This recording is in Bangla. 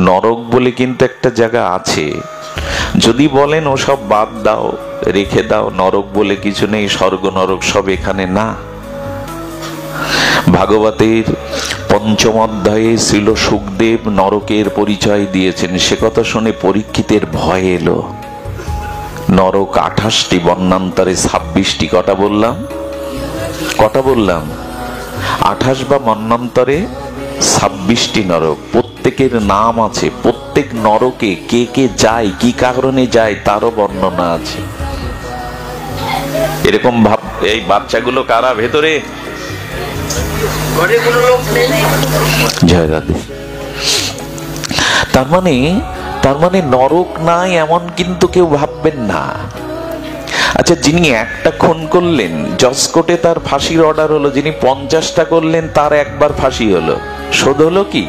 নরক বলে কিন্তু একটা জায়গা আছে। যদি বলেন ওসব বাদ দাও, রেখে দাও, নরক বলে কিছু নেই, স্বর্গ নরক সব এখানে, না। ভাগবতের পঞ্চম অধ্যায়ে শ্রীল সুখদেব নরকের পরিচয় দিয়েছেন। সে কথা শুনে পরীক্ষিতের ভয় এলো। নরক 28টি, বর্ণান্তরে 26টি। কটা বললাম? 28 বা মন্বন্তরে 26টি নরক। প্রত্যেকের নাম আছে। প্রত্যেক নরকে কে কে যায়, কি কারণে যায়, তারও বর্ণনা আছে। এরকম ভাব, এই বাচ্চাগুলো কারা ভেতরে? জয় রাধে। তার মানে নরক নাই এমন কিন্তু কেউ ভাববেন না। আচ্ছা, যিনি একটা খুন করলেন, জজ কোর্টে তার ফাঁসির অর্ডার হলো, যিনি 50টা করলেন তার একবার ফাঁসি হলো, শোধ হলো কি?